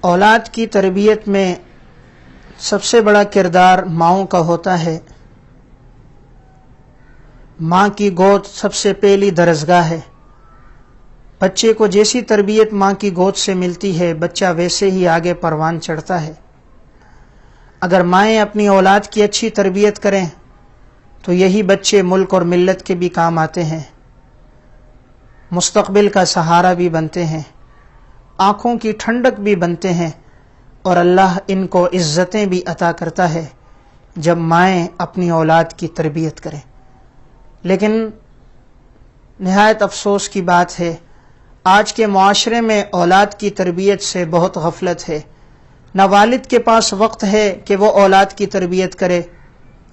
اولاد کی تربیت میں سب سے بڑا کردار ماؤں کا ہوتا ہے۔ ماں کی گود سب سے پہلی درسگاہ ہے۔ بچے کو جیسی تربیت ماں کی گود سے ملتی ہے، بچہ ویسے ہی آگے پروان چڑھتا ہے۔ اگر مائیں اپنی اولاد کی اچھی تربیت کریں تو یہی بچے ملک اور ملت کے بھی کام آتے ہیں، مستقبل کا سہارا بھی بنتے ہیں، آنکھوں کی ٹھنڈک بھی بنتے ہیں، اور اللہ ان کو عزتیں بھی عطا کرتا ہے جب مائیں اپنی اولاد کی تربیت کریں۔ لیکن نہایت افسوس کی بات ہے، آج کے معاشرے میں اولاد کی تربیت سے بہت غفلت ہے۔ نہ والد کے پاس وقت ہے کہ وہ اولاد کی تربیت کرے،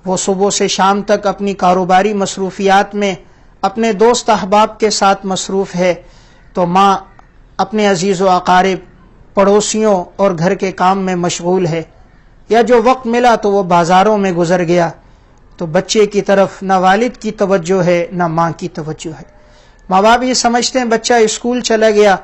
وہ صبح سے شام تک اپنی کاروباری مصروفیات میں اپنے دوست احباب کے ساتھ مصروف ہے، تو ماں اپنے عزیز و اقارب، پڑوسیوں اور گھر کے کام میں مشغول ہے، یا جو وقت ملا تو وہ بازاروں میں گزر گیا، تو بچے کی طرف نہ والد کی توجہ ہے نہ ماں کی توجہ ہے۔ ماں باپ یہ سمجھتے ہیں بچہ اسکول چلا گیا،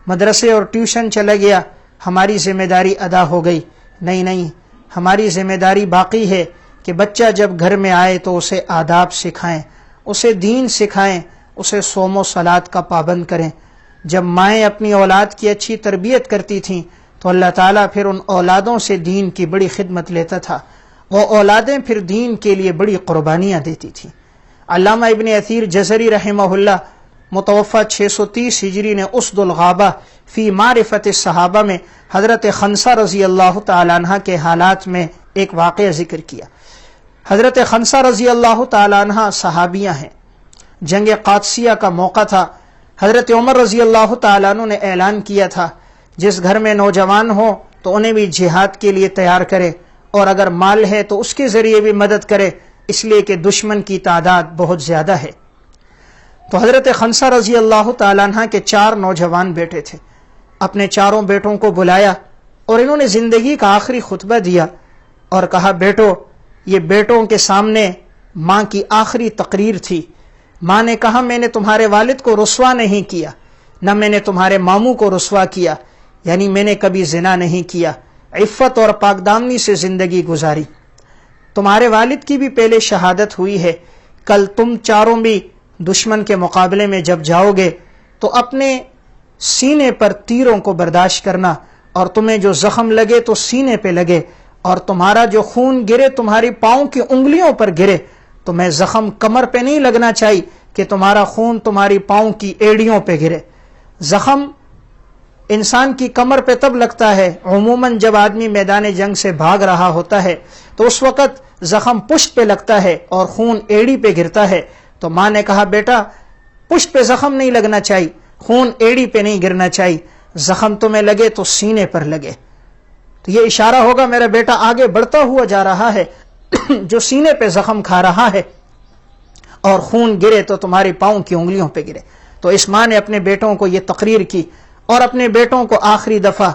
مدرسے اور ٹیوشن چلا گیا، ہماری ذمہ داری ادا ہو گئی۔ نہیں، ہماری ذمہ داری باقی ہے کہ بچہ جب گھر میں آئے تو اسے آداب سکھائیں، اسے دین سکھائیں، اسے صوم و صلات کا پابند کریں۔ جب مائیں اپنی اولاد کی اچھی تربیت کرتی تھیں تو اللہ تعالیٰ پھر ان اولادوں سے دین کی بڑی خدمت لیتا تھا، وہ اولادیں پھر دین کے لیے بڑی قربانیاں دیتی تھیں۔ علامہ ابن اثیر جزری رحمہ اللہ متوفہ 630 ہجری نے اسد الغابہ فی معرفت الصحابہ میں حضرت خنسہ رضی اللہ تعالیٰ عنہ کے حالات میں ایک واقعہ ذکر کیا۔ حضرت خنسہ رضی اللہ تعالیٰ عنہ صحابیہ ہیں، جنگ قادسیہ کا موقع تھا۔ حضرت عمر رضی اللہ تعالیٰ عنہ نے اعلان کیا تھا جس گھر میں نوجوان ہوں تو انہیں بھی جہاد کے لیے تیار کرے، اور اگر مال ہے تو اس کے ذریعے بھی مدد کرے، اس لیے کہ دشمن کی تعداد بہت زیادہ ہے۔ تو حضرت خنسہ رضی اللہ تعالیٰ عنہ کے 4 نوجوان بیٹے تھے، اپنے چاروں بیٹوں کو بلایا اور انہوں نے زندگی کا آخری خطبہ دیا اور کہا، بیٹو، یہ بیٹوں کے سامنے ماں کی آخری تقریر تھی۔ ماں نے کہا، میں نے تمہارے والد کو رسوا نہیں کیا، نہ میں نے تمہارے ماموں کو رسوا کیا، یعنی میں نے کبھی زنا نہیں کیا، عفت اور پاکدامنی سے زندگی گزاری۔ تمہارے والد کی بھی پہلے شہادت ہوئی ہے، کل تم چاروں بھی دشمن کے مقابلے میں جب جاؤ گے تو اپنے سینے پر تیروں کو برداشت کرنا، اور تمہیں جو زخم لگے تو سینے پہ لگے، اور تمہارا جو خون گرے تمہاری پاؤں کی انگلیوں پر گرے، تو میں زخم کمر پہ نہیں لگنا چاہیے کہ تمہارا خون تمہاری پاؤں کی ایڑیوں پہ گرے۔ زخم انسان کی کمر پہ تب لگتا ہے عموماً جب آدمی میدان جنگ سے بھاگ رہا ہوتا ہے، تو اس وقت زخم پشت پہ لگتا ہے اور خون ایڑی پہ گرتا ہے۔ تو ماں نے کہا، بیٹا، پشت پہ زخم نہیں لگنا چاہیے، خون ایڑی پہ نہیں گرنا چاہیے، زخم تمہیں لگے تو سینے پر لگے۔ تو یہ اشارہ ہوگا میرا بیٹا آگے بڑھتا ہوا جا رہا ہے، جو سینے پہ زخم کھا رہا ہے، اور خون گرے تو تمہاری پاؤں کی انگلیوں پہ گرے۔ تو اس ماں نے اپنے بیٹوں کو یہ تقریر کی اور اپنے بیٹوں کو آخری دفعہ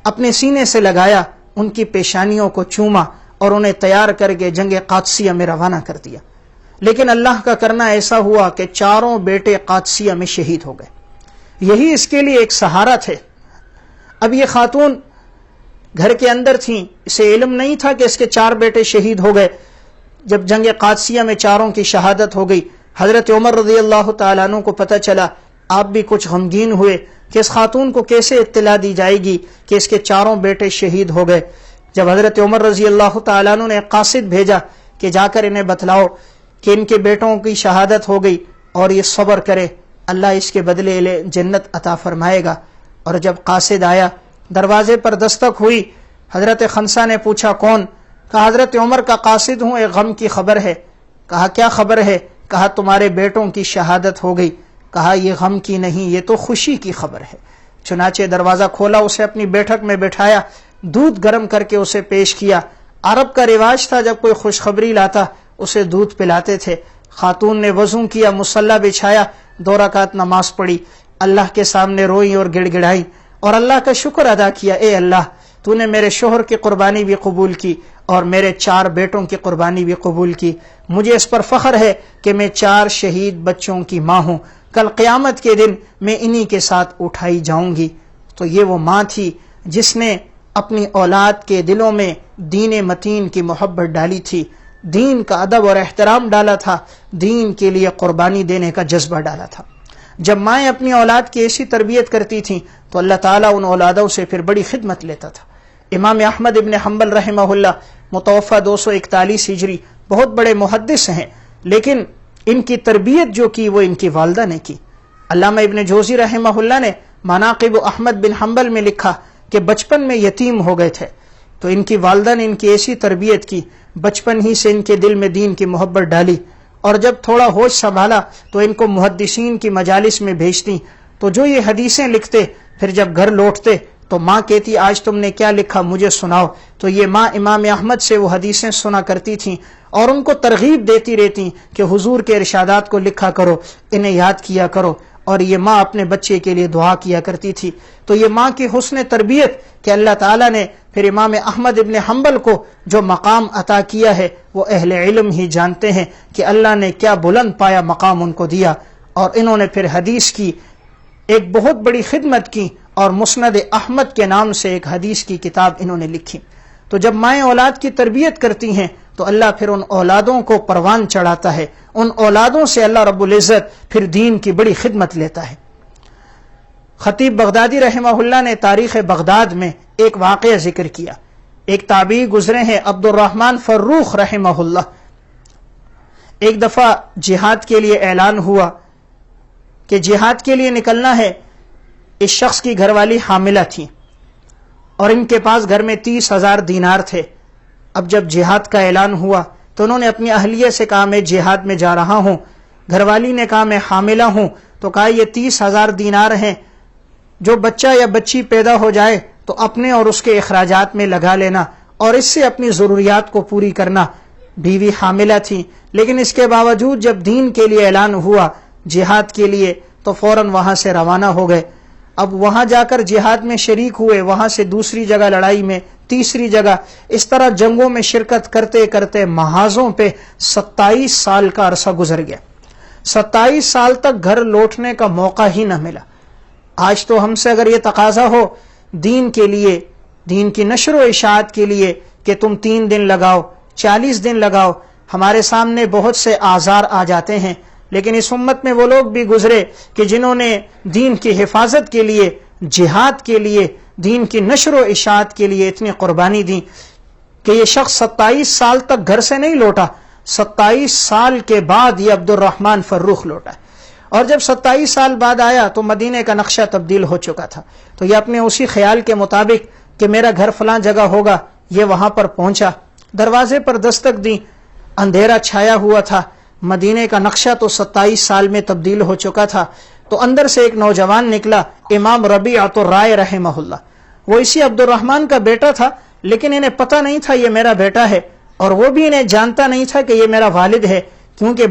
اپنے سینے سے لگایا، ان کی پیشانیوں کو چوما اور انہیں تیار کر کے جنگ قادسیہ میں روانہ کر دیا۔ لیکن اللہ کا کرنا ایسا ہوا کہ چاروں بیٹے قادسیہ میں شہید ہو گئے۔ یہی اس کے لیے ایک سہارا تھے۔ اب یہ خاتون گھر کے اندر تھیں، اسے علم نہیں تھا کہ اس کے 4 بیٹے شہید ہو گئے۔ جب جنگ قادسیہ میں چاروں کی شہادت ہو گئی، حضرت عمر رضی اللہ تعالیٰ عنہ کو پتہ چلا، آپ بھی کچھ غمگین ہوئے کہ اس خاتون کو کیسے اطلاع دی جائے گی کہ اس کے 4 بیٹے شہید ہو گئے۔ جب حضرت عمر رضی اللہ تعالیٰ عنہ نے ایک قاصد بھیجا کہ جا کر انہیں بتلاؤ کہ ان کے بیٹوں کی شہادت ہو گئی اور یہ صبر کرے، اللہ اس کے بدلے جنت عطا فرمائے گا۔ اور جب قاصد آیا، دروازے پر دستک ہوئی، حضرت خنسہ نے پوچھا، کون؟ کہا، حضرت عمر کا قاصد ہوں، ایک غم کی خبر ہے۔ کہا، کیا خبر ہے؟ کہا، تمہارے بیٹوں کی شہادت ہو گئی۔ کہا، یہ غم کی نہیں، یہ تو خوشی کی خبر ہے۔ چنانچہ دروازہ کھولا، اسے اپنی بیٹھک میں بٹھایا، دودھ گرم کر کے اسے پیش کیا۔ عرب کا رواج تھا جب کوئی خوشخبری لاتا اسے دودھ پلاتے تھے۔ خاتون نے وضو کیا، مصلی بچھایا، 2 رکعت نماز پڑھی، اللہ کے سامنے روئی اور گڑ گڑائی اور اللہ کا شکر ادا کیا، اے اللہ، تو نے میرے شوہر کی قربانی بھی قبول کی اور میرے 4 بیٹوں کی قربانی بھی قبول کی۔ مجھے اس پر فخر ہے کہ میں 4 شہید بچوں کی ماں ہوں، کل قیامت کے دن میں انہی کے ساتھ اٹھائی جاؤں گی۔ تو یہ وہ ماں تھی جس نے اپنی اولاد کے دلوں میں دین متین کی محبت ڈالی تھی، دین کا ادب اور احترام ڈالا تھا، دین کے لیے قربانی دینے کا جذبہ ڈالا تھا۔ جب مائیں اپنی اولاد کی ایسی تربیت کرتی تھیں تو اللہ تعالیٰ ان اولادوں سے پھر بڑی خدمت لیتا تھا۔ امام احمد ابن حنبل رحمہ اللہ متوفہ 241 ہجری، بہت بڑے محدث ہیں، لیکن ان کی تربیت جو کی وہ ان کی والدہ نے کی۔ علامہ ابن جوزی رحمہ اللہ نے مناقب احمد بن حنبل میں لکھا کہ بچپن میں یتیم ہو گئے تھے تو ان کی والدہ نے ان کی ایسی تربیت کی، بچپن ہی سے ان کے دل میں دین کی محبت ڈالی، اور جب تھوڑا ہوش سنبھالا تو ان کو محدثین کی مجالس میں بھیجتی، تو جو یہ حدیثیں لکھتے پھر جب گھر لوٹتے تو ماں کہتی آج تم نے کیا لکھا مجھے سناؤ، تو یہ ماں امام احمد سے وہ حدیثیں سنا کرتی تھیں اور ان کو ترغیب دیتی رہتی کہ حضور کے ارشادات کو لکھا کرو، انہیں یاد کیا کرو، اور یہ ماں اپنے بچے کے لیے دعا کیا کرتی تھی۔ تو یہ ماں کی حسن تربیت کہ اللہ تعالیٰ نے پھر امام احمد ابن حنبل کو جو مقام عطا کیا ہے وہ اہل علم ہی جانتے ہیں کہ اللہ نے کیا بلند پایا مقام ان کو دیا، اور انہوں نے پھر حدیث کی ایک بہت بڑی خدمت کی اور مسند احمد کے نام سے ایک حدیث کی کتاب انہوں نے لکھی۔ تو جب مائیں اولاد کی تربیت کرتی ہیں تو اللہ پھر ان اولادوں کو پروان چڑھاتا ہے، ان اولادوں سے اللہ رب العزت پھر دین کی بڑی خدمت لیتا ہے۔ خطیب بغدادی رحمہ اللہ نے تاریخ بغداد میں ایک واقعہ ذکر کیا۔ ایک تابعی گزرے ہیں عبد الرحمن فروخ رحمہ اللہ، ایک دفعہ جہاد کے لیے اعلان ہوا کہ جہاد کے لیے نکلنا ہے۔ اس شخص کی گھر والی حاملہ تھی اور ان کے پاس گھر میں 30,000 دینار تھے۔ اب جب جہاد کا اعلان ہوا تو انہوں نے اپنی اہلیہ سے کہا میں جہاد میں جا رہا ہوں۔ گھر والی نے کہا میں حاملہ ہوں، تو کہا یہ 30,000 دینار ہیں، جو بچہ یا بچی پیدا ہو جائے تو اپنے اور اس کے اخراجات میں لگا لینا اور اس سے اپنی ضروریات کو پوری کرنا۔ بیوی حاملہ تھی، لیکن اس کے باوجود جب دین کے لیے اعلان ہوا جہاد کے لیے تو فوراً وہاں سے روانہ ہو گئے۔ اب وہاں جا کر جہاد میں شریک ہوئے، وہاں سے دوسری جگہ لڑائی میں، تیسری جگہ، اس طرح جنگوں میں شرکت کرتے کرتے محاذوں پہ 27 سال کا عرصہ گزر گیا۔ 27 سال تک گھر لوٹنے کا موقع ہی نہ ملا۔ آج تو ہم سے اگر یہ تقاضا ہو دین کے لیے، دین کی نشر و اشاعت کے لیے کہ تم 3 دن لگاؤ، 40 دن لگاؤ، ہمارے سامنے بہت سے آزار آ جاتے ہیں، لیکن اس امت میں وہ لوگ بھی گزرے کہ جنہوں نے دین کی حفاظت کے لیے، جہاد کے لیے، دین کی نشر و اشاعت کے لیے اتنی قربانی دی کہ یہ شخص 27 سال تک گھر سے نہیں لوٹا، 27 سال کے بعد یہ عبد الرحمن فروخ لوٹا، اور جب 27 سال بعد آیا تو مدینے کا نقشہ تبدیل ہو چکا تھا۔ تو یہ اپنے اسی خیال کے مطابق کہ میرا گھر فلاں جگہ ہوگا، یہ وہاں پر پہنچا، دروازے پر دستک دی، اندھیرا چھایا ہوا تھا، مدینے کا نقشہ تو 27 سال میں تبدیل ہو چکا تھا۔ تو اندر سے ایک نوجوان نکلا، امام ربیعۃ الرائے رحمہ اللہ، وہ اسی عبد الرحمن کا بیٹا تھا، لیکن انہیں پتہ نہیں تھا یہ میرا بیٹا ہے، اور وہ بھی انہیں جانتا نہیں تھا کہ یہ میرا والد ہے، کیونکہ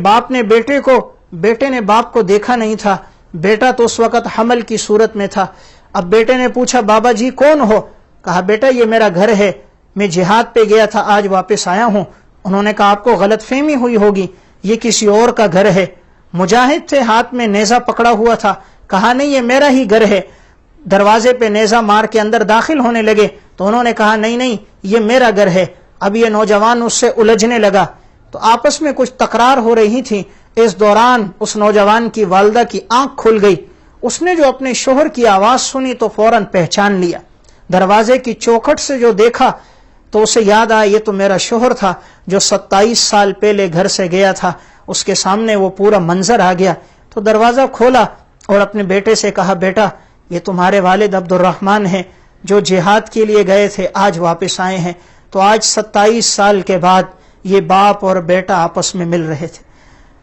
بیٹے نے باپ کو دیکھا نہیں تھا، بیٹا تو اس وقت حمل کی صورت میں تھا۔ اب بیٹے نے پوچھا بابا جی کون ہو؟ کہا بیٹا یہ میرا گھر ہے، میں جہاد پہ گیا تھا، آج واپس آیا ہوں۔ انہوں نے کہا آپ کو غلط فہمی ہوئی ہوگی، یہ کسی اور کا گھر ہے۔ مجاہد تھے، ہاتھ میں نیزہ پکڑا ہوا تھا، کہا نہیں یہ میرا ہی گھر ہے۔ دروازے پہ نیزہ مار کے اندر داخل ہونے لگے تو انہوں نے کہا نہیں نہیں یہ میرا گھر ہے۔ اب یہ نوجوان اس سے الجھنے لگا، تو آپس میں کچھ تکرار ہو رہی تھی۔ اس دوران اس نوجوان کی والدہ کی آنکھ کھل گئی، اس نے جو اپنے شوہر کی آواز سنی تو فوراً پہچان لیا۔ دروازے کی چوکھٹ سے جو دیکھا تو اسے یاد آیا یہ تو میرا شوہر تھا جو 27 سال پہلے گھر سے گیا تھا۔ اس کے سامنے وہ پورا منظر آ گیا، تو دروازہ کھولا اور اپنے بیٹے سے کہا بیٹا یہ تمہارے والد عبد الرحمن ہیں جو جہاد کے لیے گئے تھے، آج واپس آئے ہیں۔ تو آج 27 سال کے بعد یہ باپ اور بیٹا آپس میں مل رہے تھے،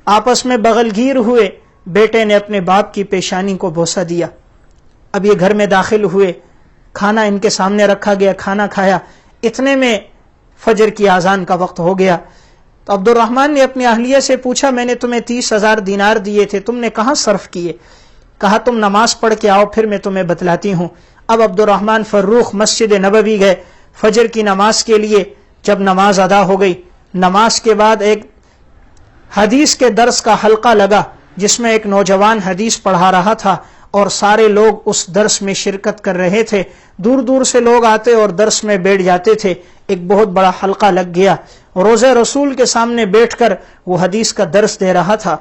آپس میں بغل گیر ہوئے۔ بیٹے نے اپنے باپ کی پیشانی کو بوسہ دیا۔ اب یہ گھر میں داخل ہوئے، کھانا ان کے سامنے رکھا گیا، کھانا کھایا، اتنے میں فجر کی اذان کا وقت ہو گیا۔ تو عبد الرحمن نے اپنی اہلیہ سے پوچھا میں نے تمہیں 30,000 دینار دیے تھے، تم نے کہاں صرف کیے؟ کہا تم نماز پڑھ کے آؤ پھر میں تمہیں بتلاتی ہوں۔ اب عبد الرحمن فروخ مسجد نبوی گئے فجر کی نماز کے لیے۔ جب نماز ادا ہو گئی، نماز کے بعد ایک حدیث کے درس کا حلقہ لگا جس میں ایک نوجوان حدیث پڑھا رہا تھا اور سارے لوگ اس درس میں شرکت کر رہے تھے. دور دور سے لوگ آتے اور درس میں بیٹھ جاتے تھے. ایک بہت بڑا حلقہ لگ گیا. روضہ رسول کے سامنے بیٹھ کر وہ حدیث کا درس دے رہا تھا.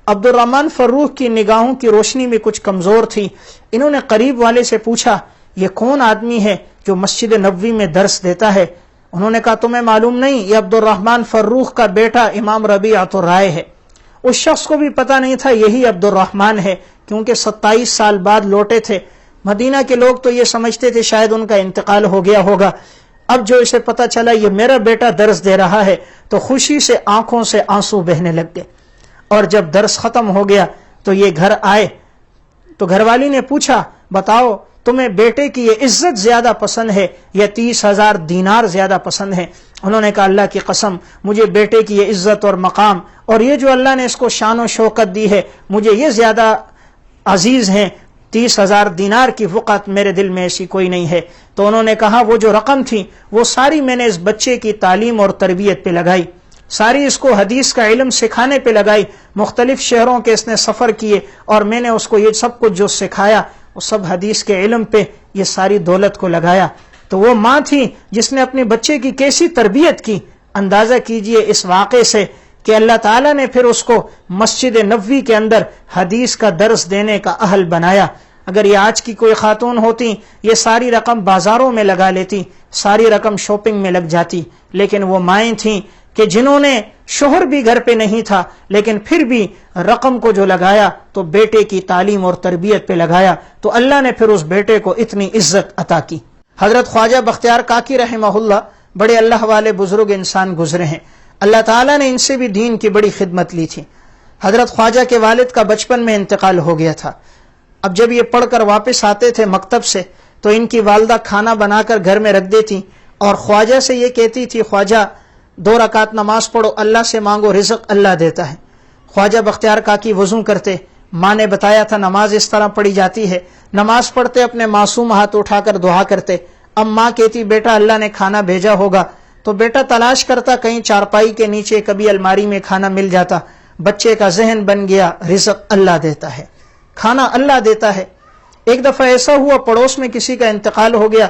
عبد الرحمن فروخ کی نگاہوں کی روشنی بھی کچھ کمزور تھی. انہوں نے قریب والے سے پوچھا یہ کون آدمی ہے جو مسجد نبوی میں درس دیتا ہے؟ انہوں نے کہا تمہیں معلوم نہیں، یہ عبد الرحمن فروخ کا بیٹا امام ربیعۃ الرائے ہے. اس شخص کو بھی پتہ نہیں تھا یہی عبد الرحمن ہے، کیونکہ 27 سال بعد لوٹے تھے. مدینہ کے لوگ تو یہ سمجھتے تھے شاید ان کا انتقال ہو گیا ہوگا. اب جو اسے پتہ چلا یہ میرا بیٹا درس دے رہا ہے تو خوشی سے آنکھوں سے آنسو بہنے لگ گئے. اور جب درس ختم ہو گیا تو یہ گھر آئے تو گھر والی نے پوچھا بتاؤ تمہیں بیٹے کی یہ عزت زیادہ پسند ہے یا 30,000 دینار زیادہ پسند ہے؟ انہوں نے کہا اللہ کی قسم مجھے بیٹے کی یہ عزت اور مقام اور یہ جو اللہ نے اس کو شان و شوکت دی ہے مجھے یہ زیادہ عزیز ہیں. 30,000 دینار کی وقعت میرے دل میں ایسی کوئی نہیں ہے. تو انہوں نے کہا وہ جو رقم تھی وہ ساری میں نے اس بچے کی تعلیم اور تربیت پہ لگائی، ساری اس کو حدیث کا علم سکھانے پہ لگائی. مختلف شہروں کے اس نے سفر کیے اور میں نے اس کو یہ سب کچھ جو سکھایا وہ سب حدیث کے علم پہ یہ ساری دولت کو لگایا. تو وہ ماں تھی جس نے اپنے بچے کی کیسی تربیت کی. اندازہ کیجئے اس واقعے سے کہ اللہ تعالیٰ نے پھر اس کو مسجد نبوی کے اندر حدیث کا درس دینے کا اہل بنایا. اگر یہ آج کی کوئی خاتون ہوتی یہ ساری رقم بازاروں میں لگا لیتی، ساری رقم شاپنگ میں لگ جاتی. لیکن وہ مائیں تھیں کہ جنہوں نے شوہر بھی گھر پہ نہیں تھا لیکن پھر بھی رقم کو جو لگایا تو بیٹے کی تعلیم اور تربیت پہ لگایا تو اللہ نے پھر اس بیٹے کو اتنی عزت عطا کی. حضرت خواجہ بختیار کاکی رحمہ اللہ بڑے اللہ والے بزرگ انسان گزرے ہیں. اللہ تعالیٰ نے ان سے بھی دین کی بڑی خدمت لی تھی. حضرت خواجہ کے والد کا بچپن میں انتقال ہو گیا تھا. اب جب یہ پڑھ کر واپس آتے تھے مکتب سے تو ان کی والدہ کھانا بنا کر گھر میں رکھ دیتی اور خواجہ سے یہ کہتی تھی خواجہ 2 رکعت نماز پڑھو، اللہ سے مانگو، رزق اللہ دیتا ہے. خواجہ بختیار کاکی وضو کرتے. ماں نے بتایا تھا نماز اس طرح پڑھی جاتی ہے. نماز پڑھتے اپنے معصوم ہاتھ اٹھا کر دعا کرتے. اب ماں کہتی بیٹا اللہ نے کھانا بھیجا ہوگا. تو بیٹا تلاش کرتا کہیں چارپائی کے نیچے، کبھی الماری میں کھانا مل جاتا. بچے کا ذہن بن گیا رزق اللہ دیتا ہے، کھانا اللہ دیتا ہے. ایک دفعہ ایسا ہوا پڑوس میں کسی کا انتقال ہو گیا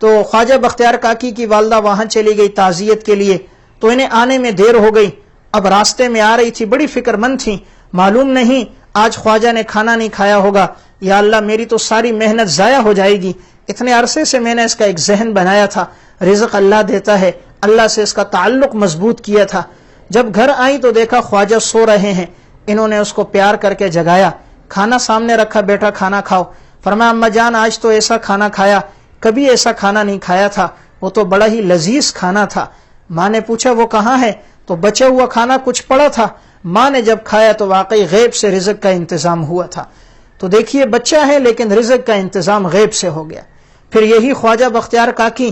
تو خواجہ بختیار کاکی کی والدہ وہاں چلی گئی تعزیت کے لیے. تو انہیں آنے میں دیر ہو گئی. اب راستے میں آ رہی تھی، بڑی فکر مند تھی. معلوم نہیں آج خواجہ نے کھانا نہیں کھایا ہوگا. یا اللہ میری تو ساری محنت ضائع ہو جائے گی. اتنے عرصے سے میں نے اس کا ایک ذہن بنایا تھا، رزق اللہ دیتا ہے، اللہ سے اس کا تعلق مضبوط کیا تھا. جب گھر آئی تو دیکھا خواجہ سو رہے ہیں. انہوں نے اس کو پیار کر کے جگایا، کھانا سامنے رکھا، بیٹا کھانا کھاؤ. فرمایا اما جان آج تو ایسا کھانا کھایا، کبھی ایسا کھانا نہیں کھایا تھا، وہ تو بڑا ہی لذیذ کھانا تھا. ماں نے پوچھا وہ کہاں ہے؟ تو بچا ہوا کھانا کچھ پڑا تھا. ماں نے جب کھایا تو واقعی غیب سے رزق کا انتظام ہوا تھا. تو دیکھیے بچہ ہے لیکن رزق کا انتظام غیب سے ہو گیا. پھر یہی خواجہ بختیار کاکی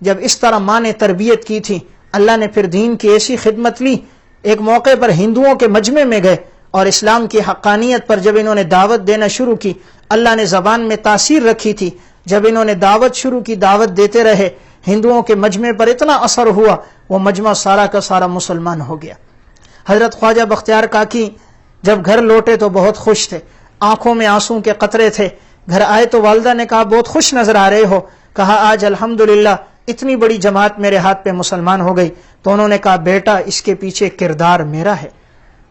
جب اس طرح ماں نے تربیت کی تھی، اللہ نے پھر دین کی ایسی خدمت لی. ایک موقع پر ہندوؤں کے مجمع میں گئے اور اسلام کی حقانیت پر جب انہوں نے دعوت دینا شروع کی، اللہ نے زبان میں تاثیر رکھی تھی. جب انہوں نے دعوت شروع کی، دعوت دیتے رہے، ہندوؤں کے مجمع پر اتنا اثر ہوا وہ مجمع سارا کا سارا مسلمان ہو گیا. حضرت خواجہ بختیار کاکی جب گھر لوٹے تو بہت خوش تھے، آنکھوں میں آنسوں کے قطرے تھے. گھر آئے تو والدہ نے کہا بہت خوش نظر آ رہے ہو. کہا آج الحمدللہ اتنی بڑی جماعت میرے ہاتھ پہ مسلمان ہو گئی. تو انہوں نے کہا بیٹا اس کے پیچھے کردار میرا ہے.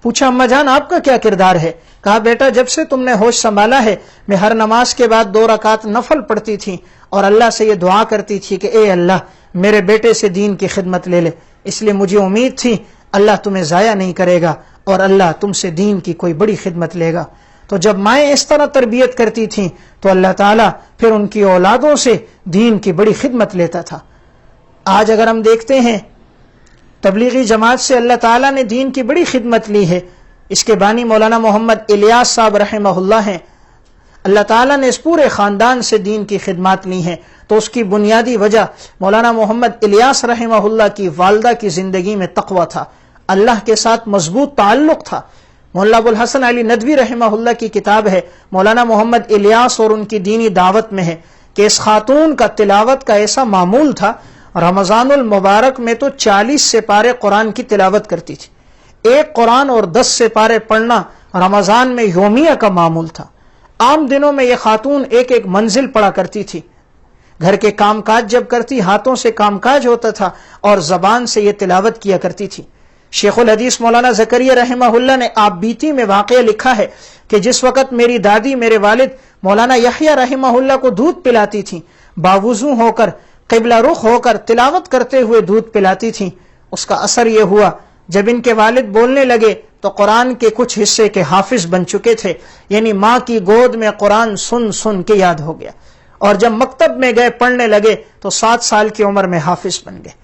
پوچھا اما جان آپ کا کیا کردار ہے؟ کہا بیٹا جب سے تم نے ہوش سنبھالا ہے میں ہر نماز کے بعد 2 رکعت نفل پڑھتی تھی اور اللہ سے یہ دعا کرتی تھی کہ اے اللہ میرے بیٹے سے دین کی خدمت لے لے. اس لیے مجھے امید تھی اللہ تمہیں ضائع نہیں کرے گا اور اللہ تم سے دین کی کوئی بڑی خدمت لے گا. تو جب مائیں اس طرح تربیت کرتی تھیں تو اللہ تعالیٰ پھر ان کی اولادوں سے دین کی بڑی خدمت لیتا تھا. آج اگر ہم دیکھتے ہیں تبلیغی جماعت سے اللہ تعالیٰ نے دین کی بڑی خدمت لی ہے. اس کے بانی مولانا محمد الیاس صاحب رحمہ اللہ ہیں. اللہ تعالیٰ نے اس پورے خاندان سے دین کی خدمات لی ہیں. تو اس کی بنیادی وجہ مولانا محمد الیاس رحمہ اللہ کی والدہ کی زندگی میں تقویٰ تھا، اللہ کے ساتھ مضبوط تعلق تھا. مولانا ابو الحسن علی ندوی رحمہ اللہ کی کتاب ہے مولانا محمد الیاس اور ان کی دینی دعوت میں ہے کہ اس خاتون کا تلاوت کا ایسا معمول تھا، رمضان المبارک میں تو 40 سپارے قرآن کی تلاوت کرتی تھی. ایک قرآن اور 10 سپارے پڑھنا رمضان میں یومیہ کا معمول تھا. عام دنوں میں یہ خاتون ایک ایک منزل پڑا کرتی تھی، گھر کے کام کاج جب کرتی ہاتھوں سے کام کاج ہوتا تھا اور زبان سے یہ تلاوت کیا کرتی تھی۔ شیخ الحدیث مولانا زکریا رحمہ اللہ نے آپ بیتی میں واقعہ لکھا ہے کہ جس وقت میری دادی میرے والد مولانا یحییٰ رحمہ اللہ کو دودھ پلاتی تھیں، باوضو ہو کر قبلہ رخ ہو کر تلاوت کرتے ہوئے دودھ پلاتی تھیں، اس کا اثر یہ ہوا جب ان کے والد بولنے لگے تو قرآن کے کچھ حصے کے حافظ بن چکے تھے، یعنی ماں کی گود میں قرآن سن سن کے یاد ہو گیا، اور جب مکتب میں گئے پڑھنے لگے تو 7 سال کی عمر میں حافظ بن گئے۔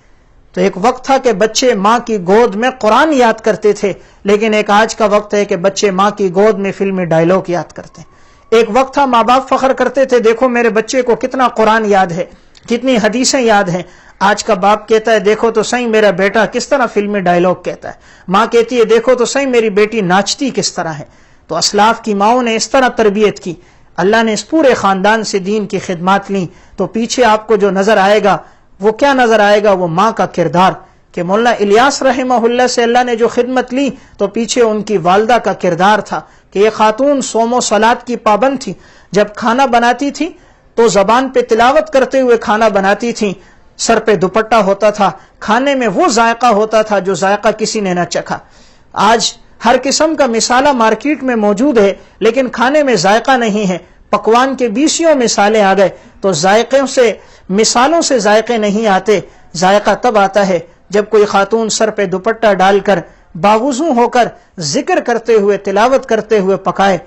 تو ایک وقت تھا کہ بچے ماں کی گود میں قرآن یاد کرتے تھے، لیکن ایک آج کا وقت ہے کہ بچے ماں کی گود میں فلمی ڈائلاگ یاد کرتے ہیں۔ ایک وقت تھا ماں باپ فخر کرتے تھے، دیکھو میرے بچے کو کتنا قرآن یاد ہے، کتنی حدیثیں یاد ہیں۔ آج کا باپ کہتا ہے دیکھو تو صحیح میرا بیٹا کس طرح فلمی ڈائلاگ کہتا ہے، ماں کہتی ہے دیکھو تو صحیح میری بیٹی ناچتی کس طرح ہے۔ تو اسلاف کی ماؤں نے اس طرح تربیت کی، اللہ نے اس پورے خاندان سے دین کی خدمات لیں، تو پیچھے آپ کو جو نظر آئے گا وہ کیا نظر آئے گا؟ وہ ماں کا کردار، کہ مولانا الیاس رحمہ اللہ سے اللہ نے جو خدمت لی تو پیچھے ان کی والدہ کا کردار تھا کہ یہ خاتون صوم و صلات کی پابند تھی، جب کھانا بناتی تھی تو زبان پہ تلاوت کرتے ہوئے کھانا بناتی تھی، سر پہ دوپٹہ ہوتا تھا، کھانے میں وہ ذائقہ ہوتا تھا جو ذائقہ کسی نے نہ چکھا۔ آج ہر قسم کا مسالہ مارکیٹ میں موجود ہے لیکن کھانے میں ذائقہ نہیں ہے، پکوان کے 20 مثالیں آ گئے، تو ذائقوں سے مثالوں سے ذائقے نہیں آتے، ذائقہ تب آتا ہے جب کوئی خاتون سر پہ دوپٹہ ڈال کر باوضو ہو کر ذکر کرتے ہوئے تلاوت کرتے ہوئے پکائے،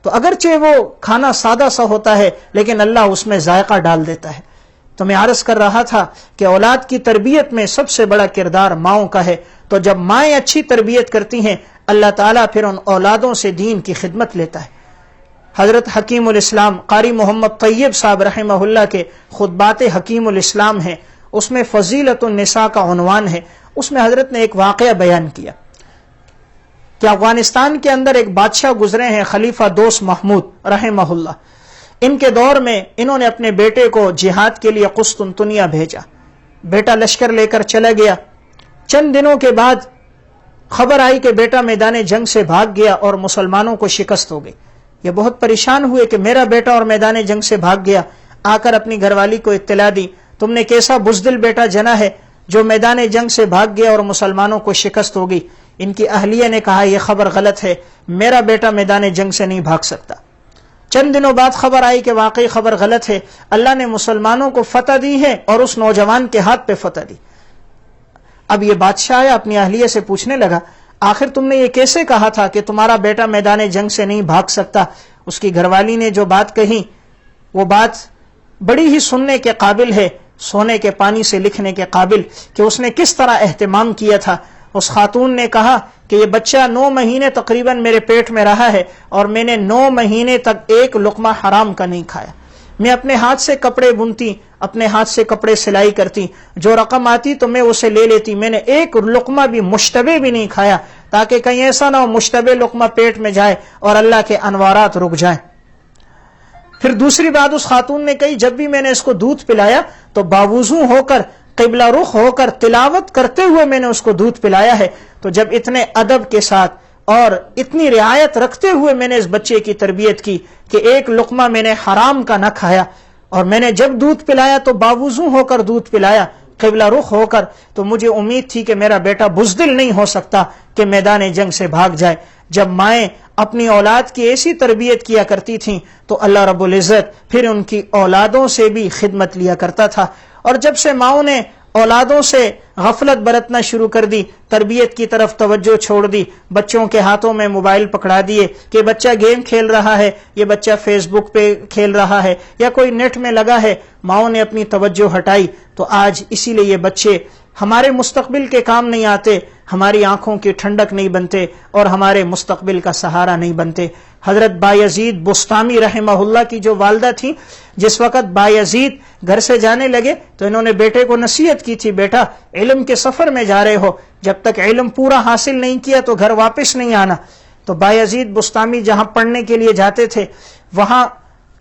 تو اگرچہ وہ کھانا سادہ سا ہوتا ہے لیکن اللہ اس میں ذائقہ ڈال دیتا ہے۔ تو میں عرض کر رہا تھا کہ اولاد کی تربیت میں سب سے بڑا کردار ماؤں کا ہے، تو جب مائیں اچھی تربیت کرتی ہیں اللہ تعالیٰ پھر ان اولادوں سے دین کی خدمت لیتا ہے۔ حضرت حکیم الاسلام قاری محمد طیب صاحب رحمہ اللہ کے خطبات حکیم الاسلام ہیں، اس میں فضیلت النساء کا عنوان ہے، اس میں حضرت نے ایک واقعہ بیان کیا کہ افغانستان کے اندر ایک بادشاہ گزرے ہیں خلیفہ دوست محمود رحمہ اللہ، ان کے دور میں انہوں نے اپنے بیٹے کو جہاد کے لیے قسطنطنیہ بھیجا، بیٹا لشکر لے کر چلا گیا، چند دنوں کے بعد خبر آئی کہ بیٹا میدان جنگ سے بھاگ گیا اور مسلمانوں کو شکست ہو گئی۔ یہ بہت پریشان ہوئے کہ میرا بیٹا اور میدان جنگ سے بھاگ گیا، آ کر اپنی گھر والی کو اطلاع دی، تم نے کیسا بزدل بیٹا جنا ہے جو میدان جنگ سے بھاگ گیا اور مسلمانوں کو شکست ہو گئی۔ ان کی اہلیہ نے کہا یہ خبر غلط ہے، میرا بیٹا میدان جنگ سے نہیں بھاگ سکتا۔ چند دنوں بعد خبر آئی کہ واقعی خبر غلط ہے، اللہ نے مسلمانوں کو فتح دی ہے اور اس نوجوان کے ہاتھ پہ فتح دی۔ اب یہ بادشاہ آیا اپنی اہلیہ سے پوچھنے لگا آخر تم نے یہ کیسے کہا تھا کہ تمہارا بیٹا میدان جنگ سے نہیں بھاگ سکتا؟ اس کی گھر والی نے جو بات کہی وہ بات بڑی ہی سننے کے قابل ہے، سونے کے پانی سے لکھنے کے قابل، کہ اس نے کس طرح اہتمام کیا تھا۔ اس خاتون نے کہا کہ یہ بچہ 9 مہینے تقریباً میرے پیٹ میں رہا ہے اور میں نے 9 مہینے تک ایک لقمہ حرام کا نہیں کھایا، میں اپنے ہاتھ سے کپڑے بنتی، اپنے ہاتھ سے کپڑے سلائی کرتی، جو رقم آتی تو میں اسے لے لیتی، میں نے ایک لقمہ بھی مشتبہ بھی نہیں کھایا تاکہ کہیں ایسا نہ ہو مشتبہ لقمہ پیٹ میں جائے اور اللہ کے انوارات رک جائیں۔ پھر دوسری بات اس خاتون نے کہی جب بھی میں نے اس کو دودھ پلایا تو باوضو ہو کر قبلہ رخ ہو کر تلاوت کرتے ہوئے میں نے اس کو دودھ پلایا ہے، تو جب اتنے ادب کے ساتھ اور اتنی رعایت رکھتے ہوئے میں نے اس بچے کی تربیت کی کہ ایک لقمہ میں نے حرام کا نہ کھایا، اور میں نے جب دودھ پلایا تو باوضو ہو کر دودھ پلایا قبلہ رخ ہو کر، تو مجھے امید تھی کہ میرا بیٹا بزدل نہیں ہو سکتا کہ میدان جنگ سے بھاگ جائے۔ جب مائیں اپنی اولاد کی ایسی تربیت کیا کرتی تھیں تو اللہ رب العزت پھر ان کی اولادوں سے بھی خدمت لیا کرتا تھا۔ اور جب سے ماؤں نے اولادوں سے غفلت برتنا شروع کر دی، تربیت کی طرف توجہ چھوڑ دی، بچوں کے ہاتھوں میں موبائل پکڑا دیے کہ بچہ گیم کھیل رہا ہے، یہ بچہ فیس بک پہ کھیل رہا ہے یا کوئی نیٹ میں لگا ہے، ماؤں نے اپنی توجہ ہٹائی، تو آج اسی لیے یہ بچے ہمارے مستقبل کے کام نہیں آتے، ہماری آنکھوں کی ٹھنڈک نہیں بنتے اور ہمارے مستقبل کا سہارا نہیں بنتے۔ حضرت بایزید بستامی رحمہ اللہ کی جو والدہ تھی، جس وقت بایزید گھر سے جانے لگے تو انہوں نے بیٹے کو نصیحت کی تھی بیٹا علم کے سفر میں جا رہے ہو، جب تک علم پورا حاصل نہیں کیا تو گھر واپس نہیں آنا۔ تو بایزید بستامی جہاں پڑھنے کے لیے جاتے تھے وہاں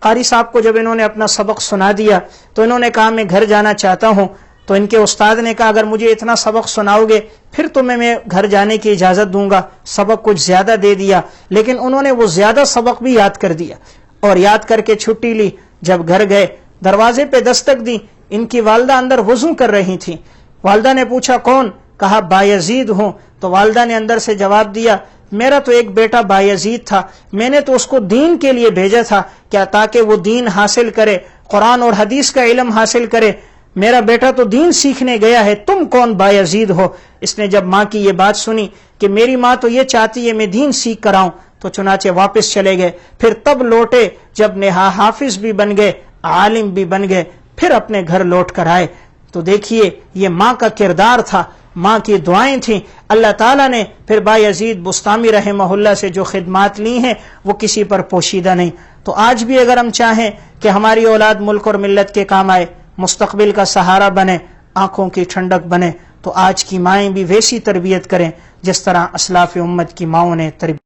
قاری صاحب کو جب انہوں نے اپنا سبق سنا دیا تو انہوں نے کہا میں گھر جانا چاہتا ہوں، تو ان کے استاد نے کہا اگر مجھے اتنا سبق سناؤ گے پھر تمہیں میں گھر جانے کی اجازت دوں گا، سبق کچھ زیادہ دے دیا، لیکن انہوں نے وہ زیادہ سبق بھی یاد کر دیا اور یاد کر کے چھٹی لی. جب گھر گئے دروازے پہ دستک دی, ان کی والدہ اندر وضو کر رہی تھی. والدہ نے پوچھا کون؟ کہا بایزید ہوں. تو والدہ نے اندر سے جواب دیا میرا تو ایک بیٹا بایزید تھا, میں نے تو اس کو دین کے لیے بھیجا تھا, کیا تاکہ وہ دین حاصل کرے, قرآن اور حدیث کا علم حاصل کرے. میرا بیٹا تو دین سیکھنے گیا ہے, تم کون بایزید ہو؟ اس نے جب ماں کی یہ بات سنی کہ میری ماں تو یہ چاہتی ہے میں دین سیکھ کر آؤں, تو چنانچہ واپس چلے گئے. پھر تب لوٹے جب نہا حافظ بھی بن گئے, عالم بھی بن گئے, پھر اپنے گھر لوٹ کر آئے. تو دیکھیے یہ ماں کا کردار تھا, ماں کی دعائیں تھیں. اللہ تعالیٰ نے پھر بایزید بستامی رحمہ اللہ سے جو خدمات لی ہیں وہ کسی پر پوشیدہ نہیں. تو آج بھی اگر ہم چاہیں کہ ہماری اولاد ملک اور ملت کے کام آئے, مستقبل کا سہارا بنے, آنکھوں کی ٹھنڈک بنے, تو آج کی مائیں بھی ویسی تربیت کریں جس طرح اسلاف امت کی ماؤں نے تربیت